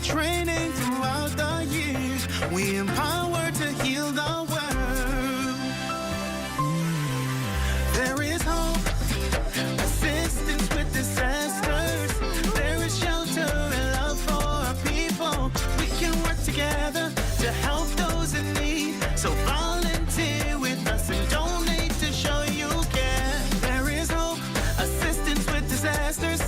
training throughout the years. We empower to heal the world. There is hope, assistance with disasters. There is shelter and love for our people. We can work together to help those in need. So volunteer with us and donate to show you care. There is hope, assistance with disasters.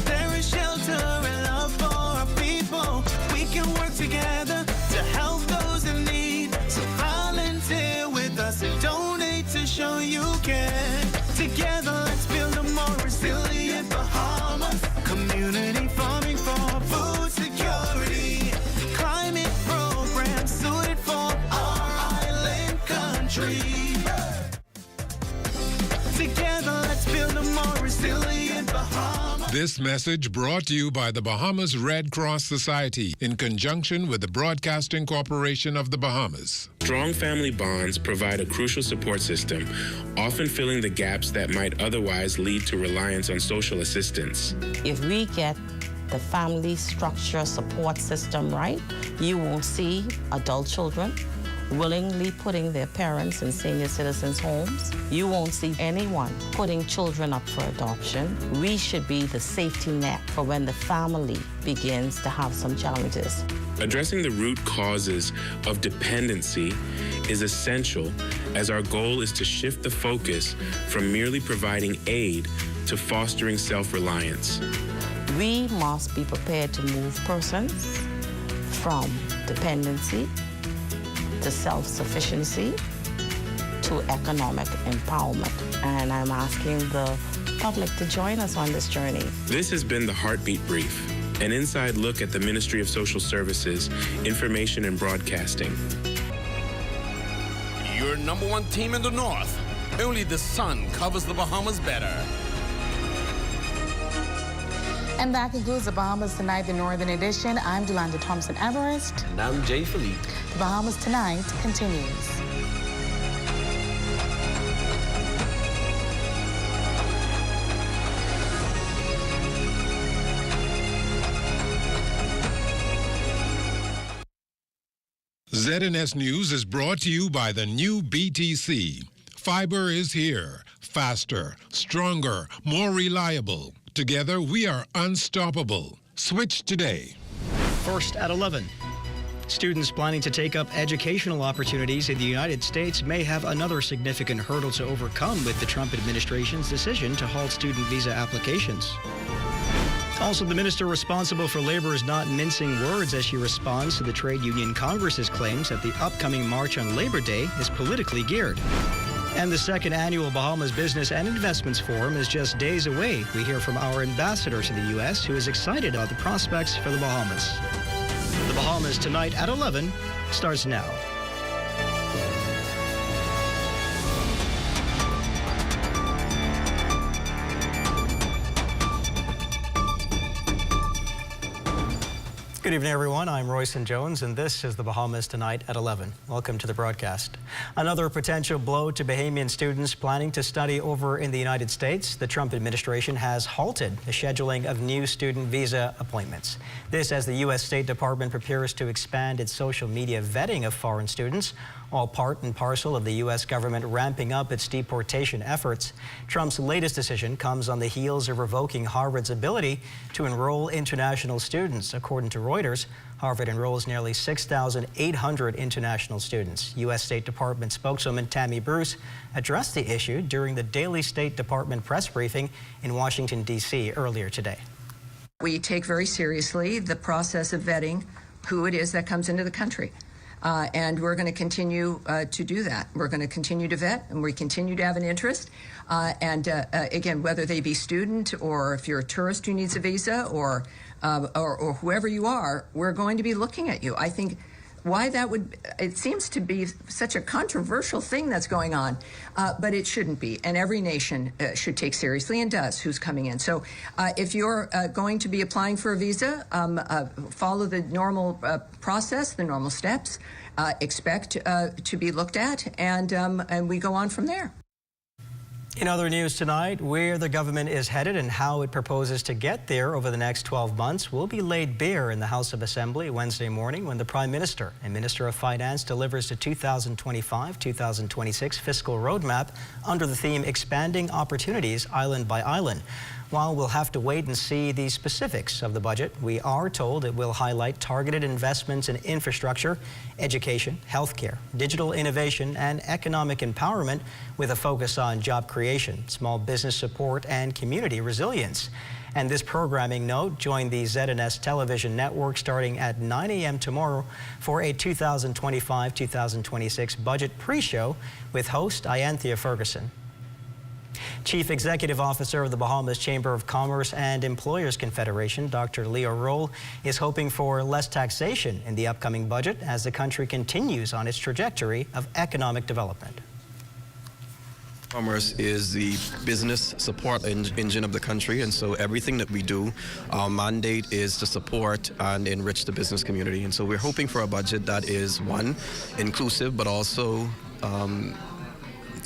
There is shelter and love for our people. We can work together to help those in need. So volunteer with us and donate to show you care. Together, let's build a more resilient Bahamas. Community farming for food security. Climate programs suited for our island country. Together, let's build a more resilient Bahamas. This message brought to you by the Bahamas Red Cross Society in conjunction with the Broadcasting Corporation of the Bahamas. Strong family bonds provide a crucial support system, often filling the gaps that might otherwise lead to reliance on social assistance. If we get the family structure support system right, you won't see adult children willingly putting their parents in senior citizens' homes. You won't see anyone putting children up for adoption. We should be the safety net for when the family begins to have some challenges. Addressing the root causes of dependency is essential, as our goal is to shift the focus from merely providing aid to fostering self-reliance. We must be prepared to move persons from dependency to self-sufficiency to economic empowerment. And I'm asking the public to join us on this journey. This has been the Heartbeat Brief, an inside look at the Ministry of Social Services, Information and Broadcasting. Your #1 team in the North. Only the sun covers the Bahamas better. And that concludes the Bahamas Tonight, the Northern Edition. I'm Delonda Thompson-Everest. And I'm Jay Philippe. The Bahamas Tonight continues. ZNS News is brought to you by the new BTC. Fiber is here. Faster, stronger, more reliable. Together, we are unstoppable. Switch today. First at 11. Students planning to take up educational opportunities in the United States may have another significant hurdle to overcome with the Trump administration's decision to halt student visa applications. Also, the minister responsible for labor is not mincing words as she responds to the Trade Union Congress's claims that the upcoming March on Labor Day is politically geared. And the second annual Bahamas Business and Investments Forum is just days away. We hear from our ambassador to the U.S., who is excited about the prospects for the Bahamas. The Bahamas Tonight at 11 starts now. Good evening, everyone. I'm Royson Jones, and this is the Bahamas Tonight at 11. Welcome to the broadcast. Another potential blow to Bahamian students planning to study over in the United States. The Trump administration has halted the scheduling of new student visa appointments. This as the U.S. State Department prepares to expand its social media vetting of foreign students, all part and parcel of the U.S. government ramping up its deportation efforts. Trump's latest decision comes on the heels of revoking Harvard's ability to enroll international students. According to Reuters, Harvard enrolls nearly 6,800 international students. U.S. State Department spokeswoman Tammy Bruce addressed the issue during the daily State Department press briefing in Washington, D.C. earlier today. We take very seriously the process of vetting who it is that comes into the country. And we're going to continue to do that. We're going to continue to vet, and we continue to have an interest. Again, whether they be student or if you're a tourist who needs a visa or whoever you are, we're going to be looking at you. I think why that would, it seems to be such a controversial thing that's going on, but it shouldn't be. And every nation should take seriously, and does, who's coming in. So if you're going to be applying for a visa, follow the normal process, the normal steps, expect to be looked at, and we go on from there. In other news tonight, where the government is headed and how it proposes to get there over the next 12 months will be laid bare in the House of Assembly Wednesday morning when the Prime Minister and Minister of Finance delivers the 2025-2026 fiscal roadmap under the theme Expanding Opportunities Island by Island. While we'll have to wait and see the specifics of the budget, we are told it will highlight targeted investments in infrastructure, education, healthcare, digital innovation, and economic empowerment with a focus on job creation, small business support, and community resilience. And this programming note, join the ZNS television network starting at 9 a.m. tomorrow for a 2025-2026 budget pre-show with host Ianthea Ferguson. Chief Executive Officer of the Bahamas Chamber of Commerce and Employers Confederation, Dr. Leo Roll, is hoping for less taxation in the upcoming budget as the country continues on its trajectory of economic development. Commerce is the business support engine of the country, and so everything that we do, our mandate is to support and enrich the business community. And so we're hoping for a budget that is, one, inclusive, but also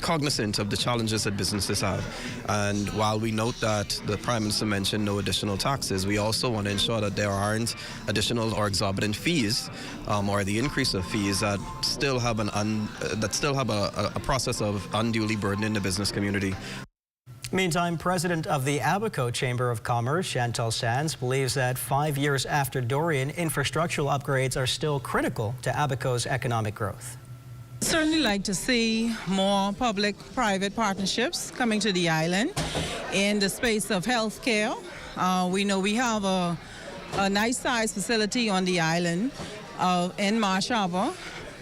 cognizant of the challenges that businesses have. And while we note that the Prime Minister mentioned no additional taxes, we also want to ensure that there aren't additional or exorbitant fees or the increase of fees that still have a process of unduly burdening the business community. Meantime, President of the Abaco Chamber of Commerce, Chantal Sands, believes that 5 years after Dorian, infrastructural upgrades are still critical to Abaco's economic growth. Certainly like to see more public-private partnerships coming to the island in the space of healthcare. We know we have a nice-sized facility on the island in Marsh Harbor,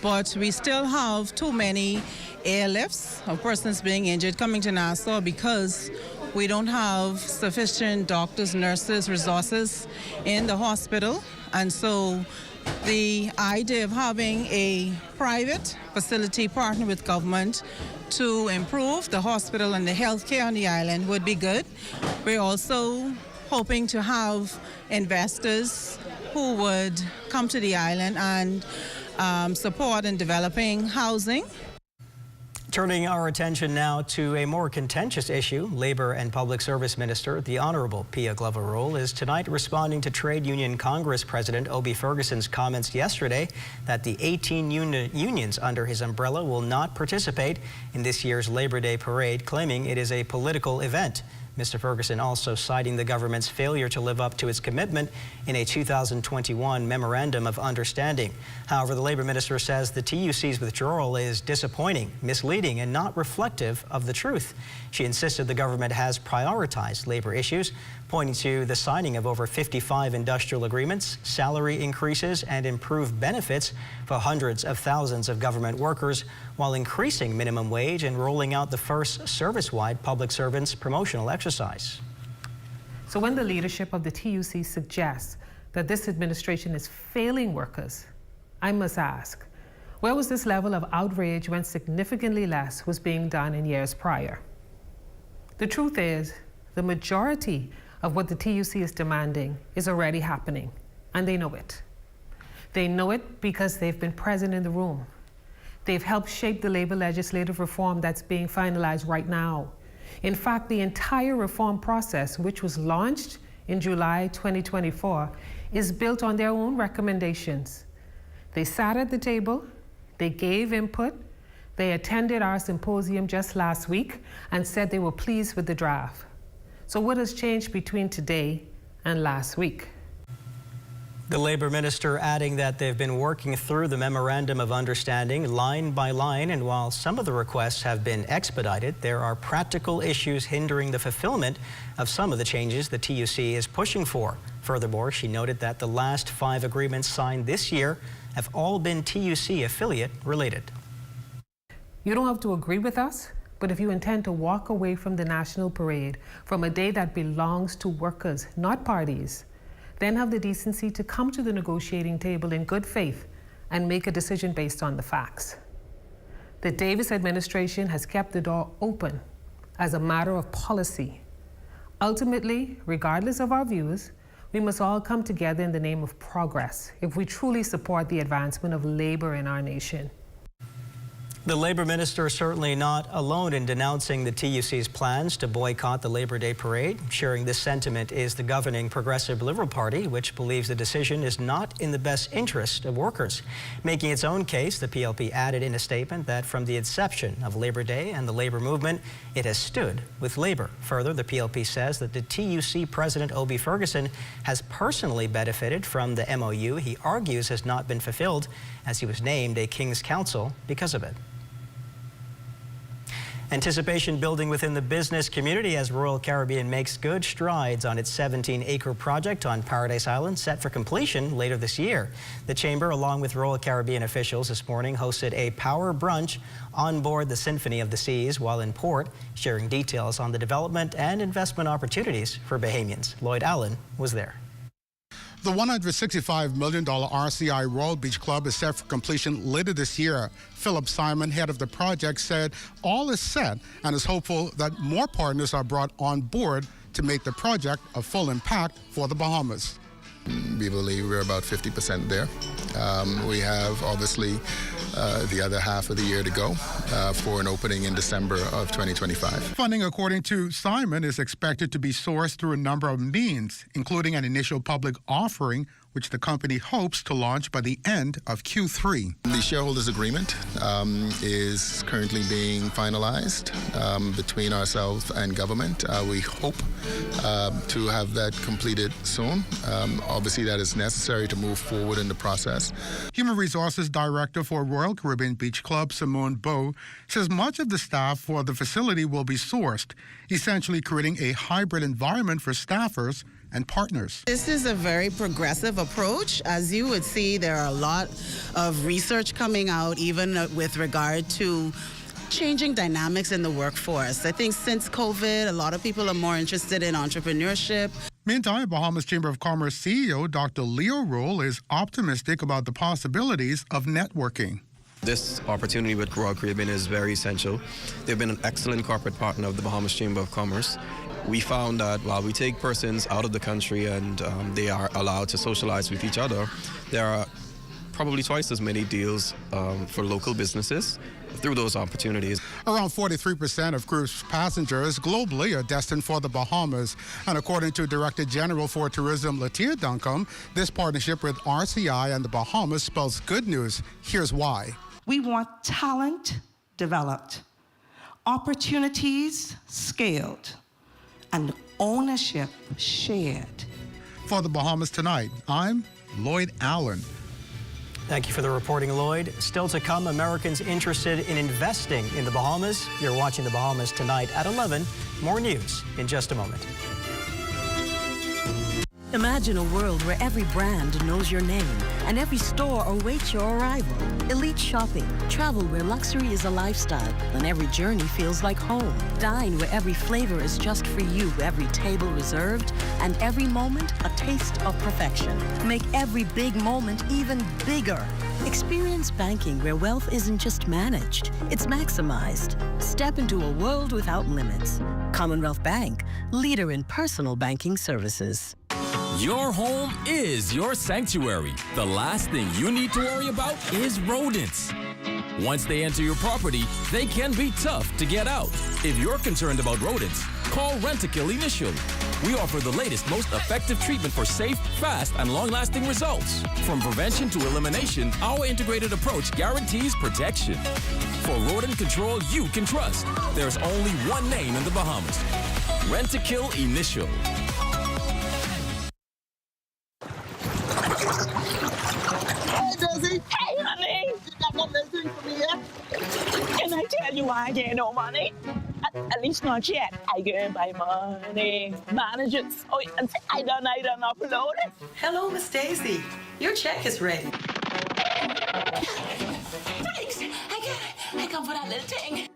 but we still have too many airlifts of persons being injured coming to Nassau because we don't have sufficient doctors, nurses, resources in the hospital. And so the idea of having a private facility partner with government to improve the hospital and the healthcare on the island would be good. We're also hoping to have investors who would come to the island and support in developing housing. Turning our attention now to a more contentious issue, Labor and Public Service Minister, the Honourable Pia Glover-Roll, is tonight responding to Trade Union Congress President Obie Ferguson's comments yesterday that the 18 unions under his umbrella will not participate in this year's Labor Day parade, claiming it is a political event. Mr. Ferguson also citing the government's failure to live up to its commitment in a 2021 Memorandum of Understanding. However, the Labor Minister says the TUC's withdrawal is disappointing, misleading, and not reflective of the truth. She insisted the government has prioritized labor issues, pointing to the signing of over 55 industrial agreements, salary increases, and improved benefits for hundreds of thousands of government workers, while increasing minimum wage and rolling out the first service-wide public servants promotional exercise. So when the leadership of the TUC suggests that this administration is failing workers, I must ask, where was this level of outrage when significantly less was being done in years prior? The truth is, the majority of what the TUC is demanding is already happening, and they know it. They know it because they've been present in the room. They've helped shape the labor legislative reform that's being finalized right now. In fact, the entire reform process, which was launched in July 2024, is built on their own recommendations. They sat at the table, they gave input, they attended our symposium just last week and said they were pleased with the draft. So what has changed between today and last week? The Labor Minister adding that they've been working through the Memorandum of Understanding line by line, and while some of the requests have been expedited, there are practical issues hindering the fulfillment of some of the changes the TUC is pushing for. Furthermore, she noted that the last 5 agreements signed this year have all been TUC affiliate related. You don't have to agree with us, but if you intend to walk away from the National Parade, from a day that belongs to workers, not parties, then have the decency to come to the negotiating table in good faith and make a decision based on the facts. The Davis administration has kept the door open as a matter of policy. Ultimately, regardless of our views, we must all come together in the name of progress if we truly support the advancement of labor in our nation. The Labor Minister is certainly not alone in denouncing the TUC's plans to boycott the Labor Day parade. Sharing this sentiment is the governing Progressive Liberal Party, which believes the decision is not in the best interest of workers. Making its own case, the PLP added in a statement that from the inception of Labor Day and the labor movement, it has stood with labor. Further, the PLP says that the TUC President O.B. Ferguson has personally benefited from the MOU he argues has not been fulfilled, as he was named a King's Counsel because of it. Anticipation building within the business community as Royal Caribbean makes good strides on its 17-acre project on Paradise Island, set for completion later this year. The Chamber, along with Royal Caribbean officials this morning, hosted a power brunch on board the Symphony of the Seas while in port, sharing details on the development and investment opportunities for Bahamians. Lloyd Allen was there. The $165 million RCI Royal Beach Club is set for completion later this year. Philip Simon, head of the project, said all is set and is hopeful that more partners are brought on board to make the project a full impact for the Bahamas. We believe we're about 50% there. We have obviously the other half of the year to go for an opening in December of 2025. Funding, according to Simon, is expected to be sourced through a number of means, including an initial public offering, which the company hopes to launch by the end of Q3. The shareholders agreement is currently being finalized between ourselves and government. We hope to have that completed soon. Obviously, that is necessary to move forward in the process. Human Resources Director for Royal Caribbean Beach Club, Simone Bowe, says much of the staff for the facility will be sourced, essentially creating a hybrid environment for staffers and partners. This is a very progressive approach. As you would see, there are a lot of research coming out, even with regard to changing dynamics in the workforce. I think since COVID, a lot of people are more interested in entrepreneurship. Meantime, Bahamas Chamber of Commerce CEO Dr. Leo Roll is optimistic about the possibilities of networking. This opportunity with Royal Caribbean is very essential. They've been an excellent corporate partner of the Bahamas Chamber of Commerce. We found that while we take persons out of the country and they are allowed to socialize with each other, there are probably twice as many deals for local businesses through those opportunities. Around 43% of cruise passengers globally are destined for the Bahamas. And according to Director General for Tourism Latia Duncombe, this partnership with RCI and the Bahamas spells good news. Here's why. We want talent developed, opportunities scaled, and ownership shared. For the Bahamas Tonight, I'm Lloyd Allen. Thank you for the reporting, Lloyd. Still to come, Americans interested in investing in the Bahamas. You're watching the Bahamas Tonight at 11. More news in just a moment. Imagine a world where every brand knows your name and every store awaits your arrival. Elite shopping, travel where luxury is a lifestyle and every journey feels like home. Dine where every flavor is just for you, every table reserved, and every moment a taste of perfection. Make every big moment even bigger. Experience banking where wealth isn't just managed, it's maximized. Step into a world without limits. Commonwealth Bank, leader in personal banking services. Your home is your sanctuary. The last thing you need to worry about is rodents. Once they enter your property, they can be tough to get out. If you're concerned about rodents, call Rent-A-Kill Initial. We offer the latest, most effective treatment for safe, fast, and long-lasting results. From prevention to elimination, our integrated approach guarantees protection. For rodent control you can trust, there's only one name in the Bahamas. Rent-A-Kill Initial. Hey, Desi. Hey, honey. You got no message for me yet? Can I tell you why I get no money? At least not yet. I get my money. Managers. Oh, and I done upload it. Hello, Miss Daisy. Your check is ready. Thanks. I come for that little thing.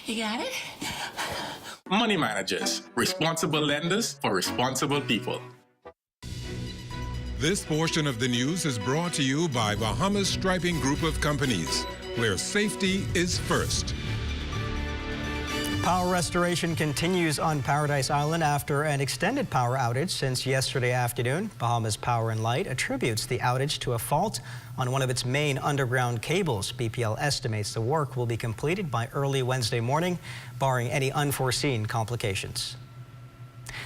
You got it? Money managers, responsible lenders for responsible people. This portion of the news is brought to you by Bahamas Striping Group of Companies, where safety is first. Power restoration continues on Paradise Island after an extended power outage since yesterday afternoon. Bahamas Power and Light attributes the outage to a fault on one of its main underground cables. BPL estimates the work will be completed by early Wednesday morning, barring any unforeseen complications.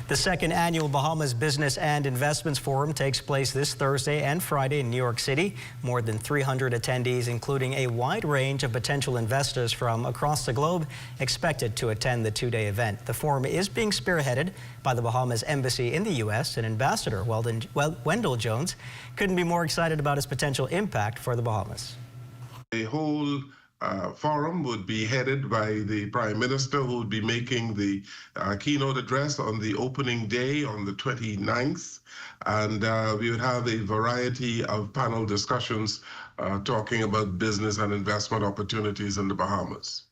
The second annual Bahamas Business and Investments Forum takes place this Thursday and Friday in New York City. More than 300 attendees, including a wide range of potential investors from across the globe, expected to attend the two-day event. The forum is being spearheaded by the Bahamas Embassy in the U.S., and Ambassador Wendell Jones couldn't be more excited about his potential impact for the Bahamas. The whole forum would be headed by the Prime Minister, who would be making the keynote address on the opening day on the 29th. And we would have a variety of panel discussions talking about business and investment opportunities in the Bahamas.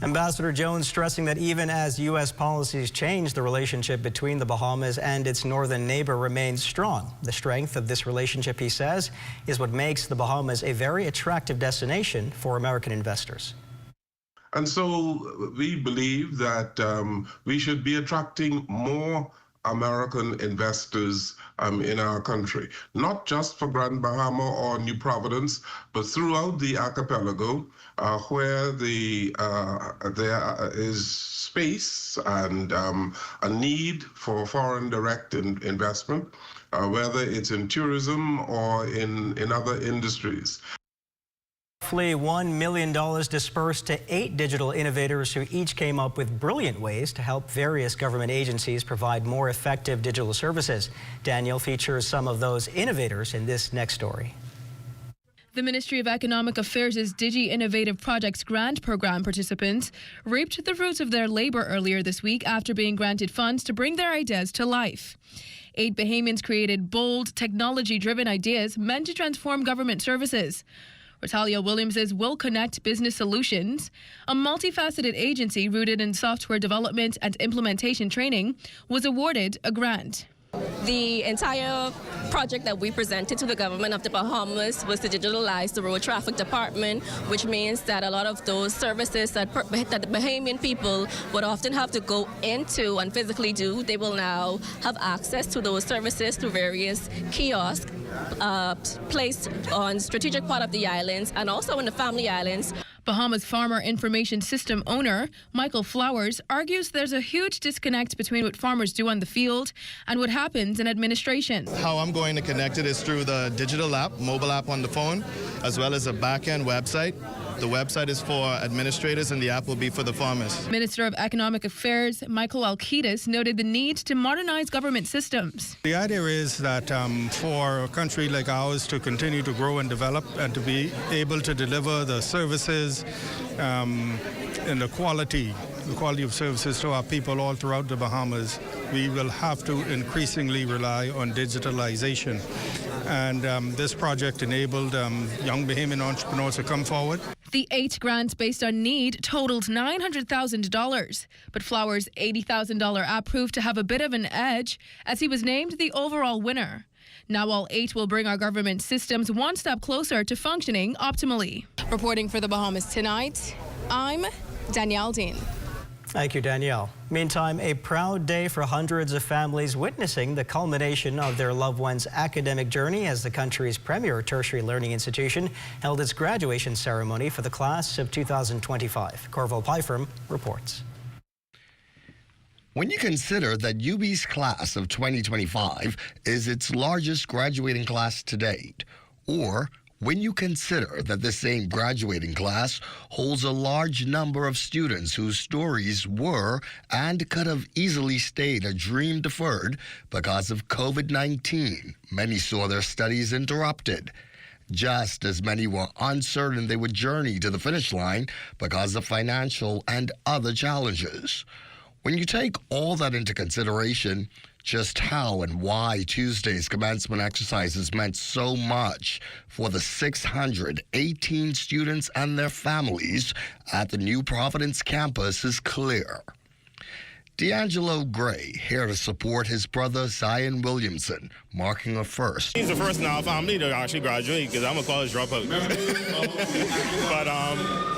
Ambassador Jones stressing that even as U.S. policies change, the relationship between the Bahamas and its northern neighbor remains strong. The strength of this relationship, he says, is what makes the Bahamas a very attractive destination for American investors. And so we believe that we should be attracting more American investors in our country, not just for Grand Bahama or New Providence, but throughout the archipelago, where there is space and a need for foreign direct investment, whether it's in tourism or in other industries. Roughly $1 million dispersed to 8 digital innovators who each came up with brilliant ways to help various government agencies provide more effective digital services. Daniel features some of those innovators in this next story. The Ministry of Economic Affairs' Digi Innovative Projects Grant Program participants reaped the fruits of their labor earlier this week after being granted funds to bring their ideas to life. 8 Bahamians created bold, technology-driven ideas meant to transform government services. Ratalia Williams' Will Connect Business Solutions, a multifaceted agency rooted in software development and implementation training, was awarded a grant. The entire project that we presented to the government of the Bahamas was to digitalize the road traffic department, which means that a lot of those services that the Bahamian people would often have to go into and physically do, they will now have access to those services through various kiosks placed on strategic part of the islands and also in the family islands. Bahamas Farmer Information System owner Michael Flowers argues there's a huge disconnect between what farmers do on the field and what happens in administration. How I'm going to connect it is through the digital app, mobile app on the phone, as well as a back-end website. The website is for administrators and the app will be for the farmers. Minister of Economic Affairs Michael Alkitis noted the need to modernize government systems. The idea is that for a country like ours to continue to grow and develop and to be able to deliver the services and the quality of services to our people all throughout the Bahamas, we will have to increasingly rely on digitalization. And this project enabled young Bahamian entrepreneurs to come forward. The 8 grants based on need totaled $900,000, but Flowers' $80,000 app proved to have a bit of an edge as he was named the overall winner. Now all 8 will bring our government systems one step closer to functioning optimally. Reporting for the Bahamas Tonight, I'm Danielle Dean. Thank you, Danielle. Meantime, a proud day for hundreds of families witnessing the culmination of their loved one's academic journey as the country's premier tertiary learning institution held its graduation ceremony for the class of 2025. Corval Pyfrom reports. When you consider that UB's class of 2025 is its largest graduating class to date, or when you consider that the same graduating class holds a large number of students whose stories were and could have easily stayed a dream deferred because of COVID-19, many saw their studies interrupted. Just as many were uncertain they would journey to the finish line because of financial and other challenges. When you take all that into consideration, just how and why Tuesday's commencement exercises meant so much for the 618 students and their families at the New Providence campus is clear. D'Angelo Gray here to support his brother Zion Williamson, marking a first. He's the first in our family to actually graduate because I'm a college dropout. But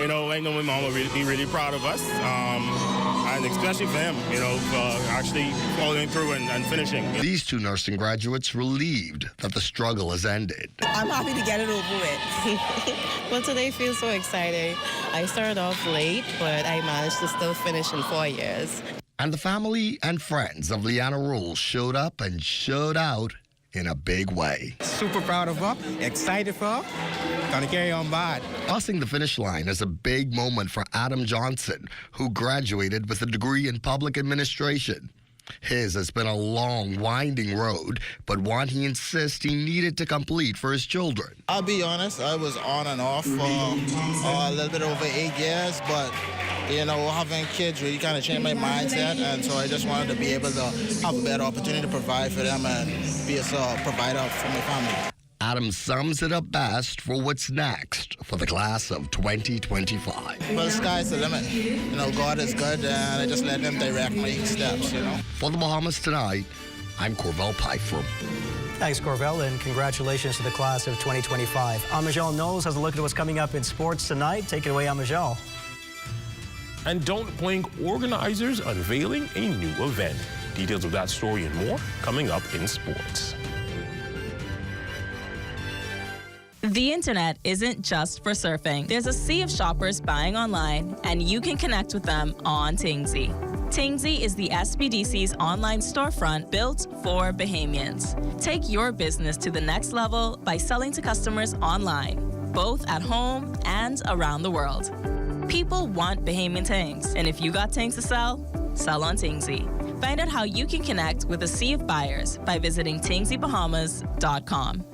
You know, I know my mom will be really proud of us, and especially for him, you know, for actually following through and finishing. These two nursing graduates relieved that the struggle has ended. I'm happy to get it over with. Well, today feels so exciting. I started off late, but I managed to still finish in 4 years. And the family and friends of Leanna Rule showed up and showed out in a big way. Super proud of her, excited for her, gonna carry on by. Crossing the finish line is a big moment for Adam Johnson, who graduated with a degree in public administration. His has been a long, winding road, but one he insists he needed to complete for his children. I'll be honest, I was on and off for a little bit over 8 years, but you know, having kids really kind of changed my mindset, and so I just wanted to be able to have a better opportunity to provide for them and be a provider for my family. Adam sums it up best for what's next for the class of 2025. Well, the sky's the limit. You know, God is good, and I just let him direct my steps, you know. For the Bahamas Tonight, I'm Corvell Pyfrom. Thanks, Corvell, and congratulations to the class of 2025. Amajal Knowles has a look at what's coming up in sports tonight. Take it away, Amajal. And don't blink, organizers unveiling a new event. Details of that story and more coming up in sports. The internet isn't just for surfing. There's a sea of shoppers buying online, and you can connect with them on Tingsy. Tingsy is the SBDC's online storefront built for Bahamians. Take your business to the next level by selling to customers online, both at home and around the world. People want Bahamian things, and if you got things to sell, sell on Tingsy. Find out how you can connect with a sea of buyers by visiting tingsybahamas.com.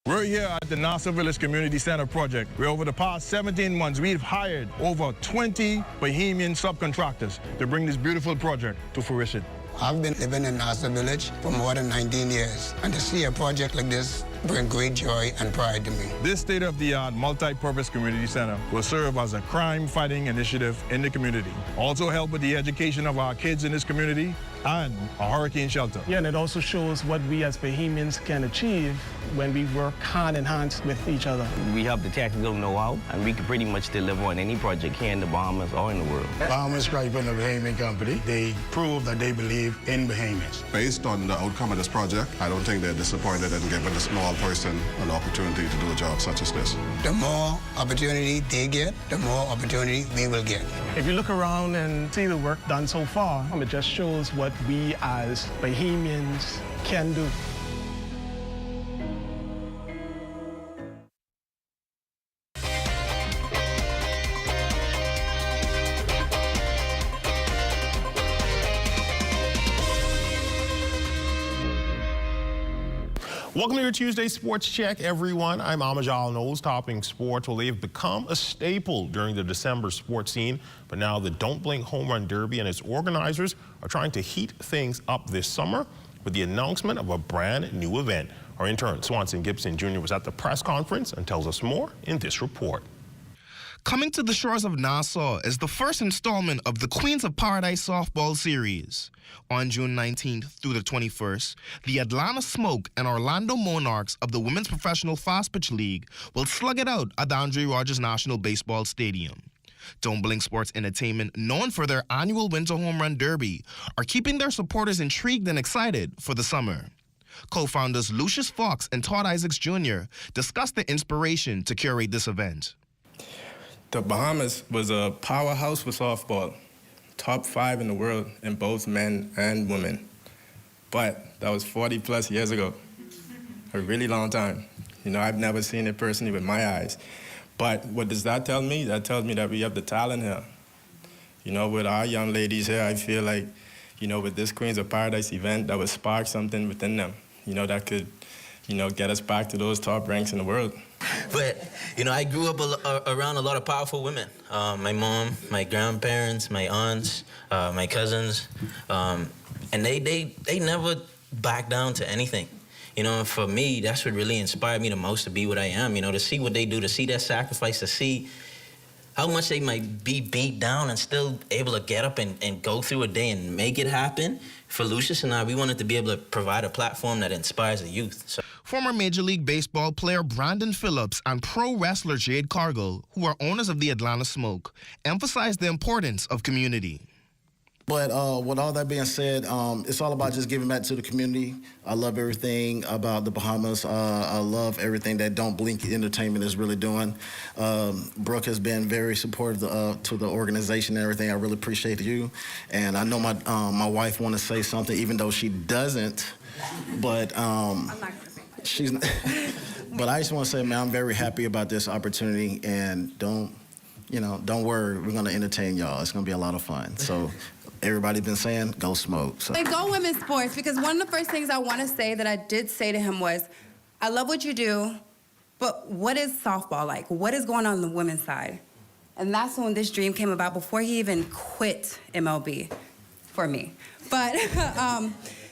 We're here at the Nassau Village Community Center project, where over the past 17 months, we've hired over 20 Bahamian subcontractors to bring this beautiful project to fruition. I've been living in Nassau Village for more than 19 years, and to see a project like this bring great joy and pride to me. This state-of-the-art multi-purpose community center will serve as a crime-fighting initiative in the community. Also help with the education of our kids in this community and a hurricane shelter. Yeah, and it also shows what we as Bahamians can achieve when we work hand in hand with each other. We have the technical know-how, and we can pretty much deliver on any project here in the Bahamas or in the world. Bahamas Stripe and the Bahamian Company, they prove that they believe in Bahamians. Based on the outcome of this project, I don't think they're disappointed in giving a small person an opportunity to do a job such as this. The more opportunity they get, the more opportunity we will get. If you look around and see the work done so far, it just shows what we as Bahamians can do. Welcome to your Tuesday Sports Check, everyone. I'm Amajal Knowles, topping sports. Well, they've become a staple during the December sports scene, but now the Don't Blink Home Run Derby and its organizers are trying to heat things up this summer with the announcement of a brand new event. Our intern, Swanson Gibson Jr., was at the press conference and tells us more in this report. Coming to the shores of Nassau is the first installment of the Queens of Paradise softball series. On June 19th through the 21st, the Atlanta Smoke and Orlando Monarchs of the Women's Professional Fast Pitch League will slug it out at the Andre Rogers National Baseball Stadium. Don't Blink Sports Entertainment, known for their annual Winter Home Run Derby, are keeping their supporters intrigued and excited for the summer. Co-founders Lucius Fox and Todd Isaacs Jr. discussed the inspiration to curate this event. The Bahamas was a powerhouse for softball, top 5 in the world in both men and women. But that was 40 plus years ago, a really long time. You know, I've never seen it personally with my eyes. But what does that tell me? That tells me that we have the talent here. You know, with our young ladies here, I feel like, you know, with this Queens of Paradise event, that would spark something within them, you know, that could, you know, get us back to those top ranks in the world. But, you know, I grew up around a lot of powerful women. My mom, my grandparents, my aunts, my cousins, and they never back down to anything. You know, and for me, that's what really inspired me the most to be what I am, you know, to see what they do, to see their sacrifice, to see how much they might be beat down and still able to get up and go through a day and make it happen. For Lucius and I, we wanted to be able to provide a platform that inspires the youth. So. Former Major League Baseball player Brandon Phillips and pro wrestler Jade Cargill, who are owners of the Atlanta Smoke, emphasized the importance of community. But with all that being said, it's all about just giving back to the community. I love everything about the Bahamas. I love everything that Don't Blink Entertainment is really doing. Brooke has been very supportive to the organization and everything. I really appreciate you. And I know my wife want to say something, even though she doesn't. But I'm not gonna say but I just want to say, man, I'm very happy about this opportunity. And don't worry, we're gonna entertain y'all. It's gonna be a lot of fun. So. Everybody's been saying, go smoke. So. And go women's sports, because one of the first things I want to say that I did say to him was, I love what you do, but what is softball like? What is going on the women's side? And that's when this dream came about, before he even quit MLB for me. But,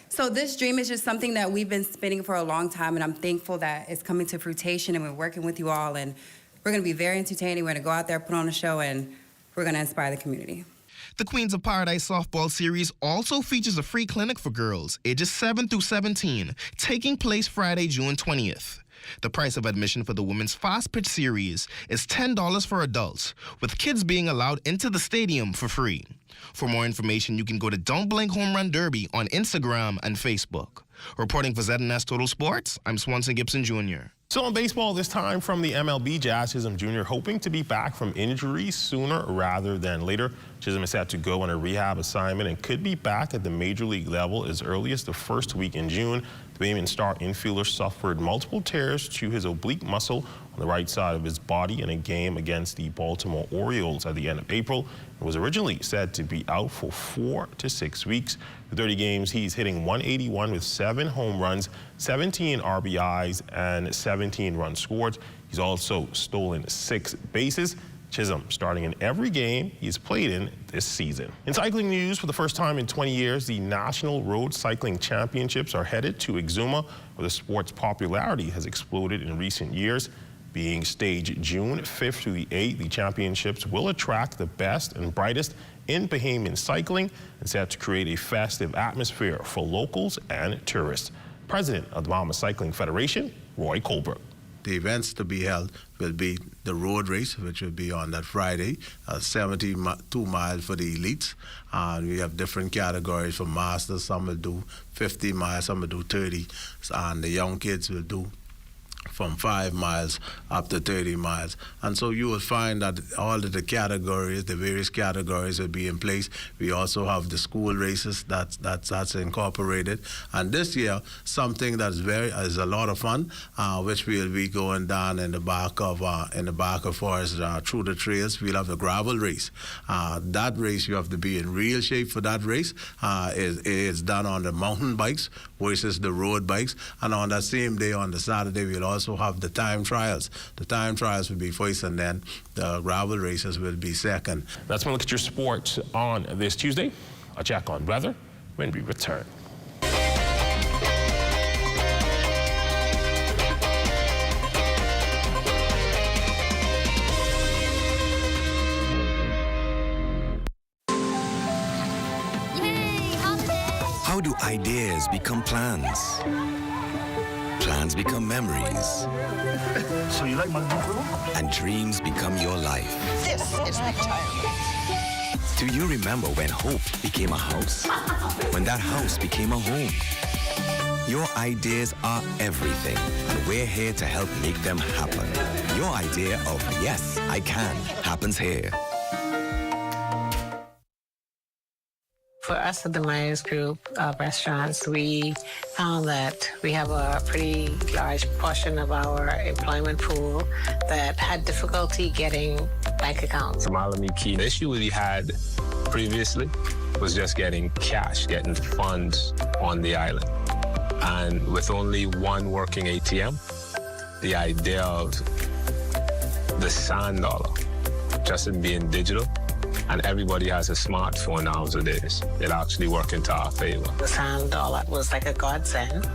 so this dream is just something that we've been spinning for a long time, and I'm thankful that it's coming to fruition, and we're working with you all, and we're going to be very entertaining. We're going to go out there, put on a show, and we're going to inspire the community. The Queens of Paradise softball series also features a free clinic for girls ages 7 through 17, taking place Friday, June 20th. The price of admission for the women's fast pitch series is $10 for adults, with kids being allowed into the stadium for free. For more information, you can go to Don't Blink Home Run Derby on Instagram and Facebook. Reporting for ZNS Total Sports, I'm Swanson Gibson Jr. So in baseball this time from the MLB, Jazz Chisholm Jr. hoping to be back from injury sooner rather than later. Chisholm is set to go on a rehab assignment and could be back at the major league level as early as the first week in June. The Bahamian star infielder suffered multiple tears to his oblique muscle on the right side of his body in a game against the Baltimore Orioles at the end of April. It was originally said to be out for 4 to 6 weeks. For 30 games, he's hitting .181 with 7 home runs, 17 RBIs, and 17 runs scored. He's also stolen 6 bases. Chisholm starting in every game he's played in this season. In cycling news, for the first time in 20 years, the National Road Cycling Championships are headed to Exuma, where the sport's popularity has exploded in recent years. Being staged June 5th through the 8th, the championships will attract the best and brightest in Bahamian cycling and set to create a festive atmosphere for locals and tourists. President of the Bahamas Cycling Federation, Roy Colbrook. The events to be held will be the road race, which will be on that Friday, 72 miles for the elites. We have different categories for masters. Some will do 50 miles, some will do 30, and the young kids will do from 5 miles up to 30 miles. And so you will find that all of the categories, the various categories will be in place. We also have the school races that's incorporated. And this year, something that's is a lot of fun, which we'll be going down in the back of Forest through the trails. We'll have the gravel race. That race, you have to be in real shape for that race. It's done on the mountain bikes versus the road bikes. And on that same day, on the Saturday, we'll also have the time trials. The time trials will be first, and then the gravel races will be second. That's one look at your sports on this Tuesday. A check on weather when we return. How do ideas become plans? Plans become memories. So you like my new And dreams become your life. This is retirement. Do you remember when hope became a house? When that house became a home? Your ideas are everything, and we're here to help make them happen. Your idea of yes, I can happens here. For us at the Myers Group of restaurants, we found that we have a pretty large portion of our employment pool that had difficulty getting bank accounts. The issue we had previously was just getting cash, getting funds on the island. And with only one working ATM, the idea of the sand dollar just in being digital, and everybody has a smartphone nowadays, it actually worked into our favor. The sand dollar was like a godsend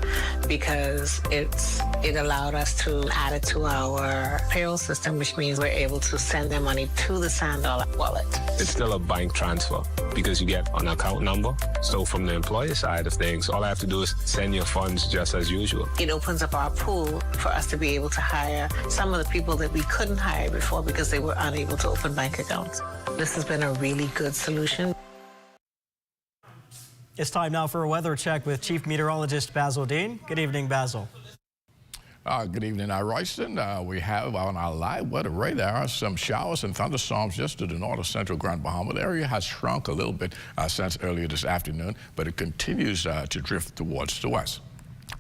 because it's It allowed us to add it to our payroll system, which means we're able to send their money to the Sand Dollar wallet. It's still a bank transfer because you get an account number. So from the employer side of things, all I have to do is send your funds just as usual. It opens up our pool for us to be able to hire some of the people that we couldn't hire before because they were unable to open bank accounts. This has been a really good solution. It's time now for a weather check with Chief Meteorologist Basil Dean. Good evening, Basil. Good evening, Royston. We have on our live weather radar some showers and thunderstorms just to the north of central Grand Bahama. The area has shrunk a little bit since earlier this afternoon, but it continues to drift towards the west.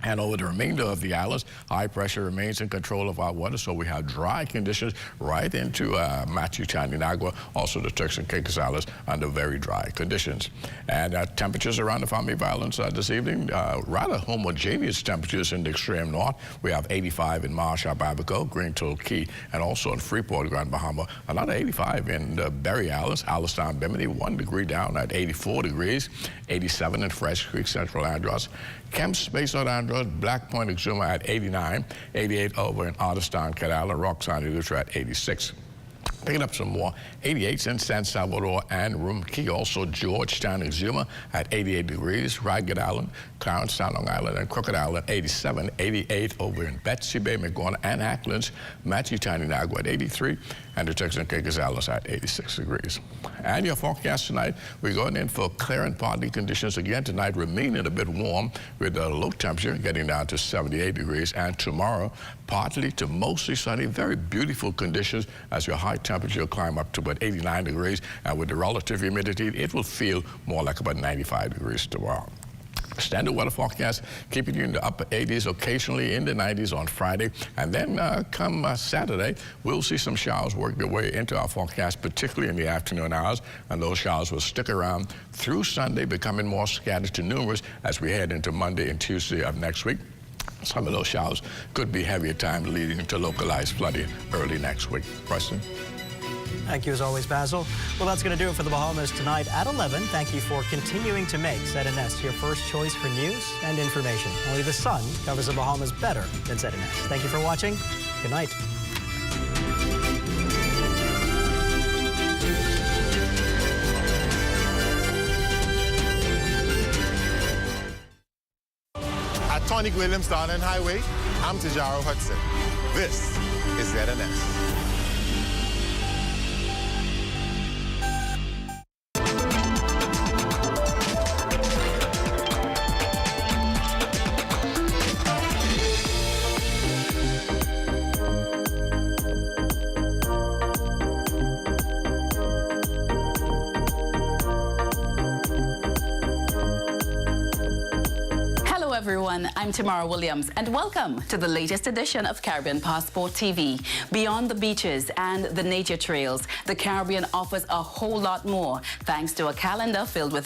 And over the remainder of the islands, high pressure remains in control of our water, so we have dry conditions right into Matthew, Chantinagua, also the Turks and Caicos Islands under very dry conditions. And temperatures around the Family Islands this evening, rather homogeneous temperatures in the extreme north. We have 85 in Marshall, Abaco, Green Toll Key, and also in Freeport, Grand Bahama. Another 85 in the Berry Islands, Alistown, Bimini, 1 degree down at 84 degrees, 87 in Fresh Creek, Central Andros. Kemp's Bay, South Andros, Black Point, Exuma at 89, 88 over in Otterstown, Cadalla, Roxanne, Eleuthera at 86. Picking up some more 88s in San Salvador and Rumkey, also Georgetown, Exuma at 88 degrees, Ragged Island, Clarence, Long Island, and Crooked Island 87, 88 over in Betsy Bay, McGorn, and Acklands, Matthew, Chantinagua at 83, and the Turks and Caicos Islands at 86 degrees. And your forecast tonight, we're going in for clear and partly conditions again tonight, remaining a bit warm with a low temperature getting down to 78 degrees, and tomorrow partly to mostly sunny, very beautiful conditions as your high temperature will climb up to about 89 degrees, and with the relative humidity, it will feel more like about 95 degrees tomorrow. Standard weather forecast keeping you in the upper 80s, occasionally in the 90s on Friday. And then come Saturday, we'll see some showers work their way into our forecast, particularly in the afternoon hours. And those showers will stick around through Sunday, becoming more scattered to numerous as we head into Monday and Tuesday of next week. Some of those showers could be heavy at times, leading to localized flooding early next week. Preston? Thank you as always, Basil. Well, that's going to do it for the Bahamas Tonight at 11. Thank you for continuing to make ZNS your first choice for news and information. Only the sun covers the Bahamas better than ZNS. Thank you for watching. Good night. At Tonic Williams Darden Highway, I'm Tajaro Hudson. This is ZNS. Everyone, I'm Tamara Williams, and welcome to the latest edition of Caribbean Passport TV. Beyond the beaches and the nature trails, the Caribbean offers a whole lot more, thanks to a calendar filled with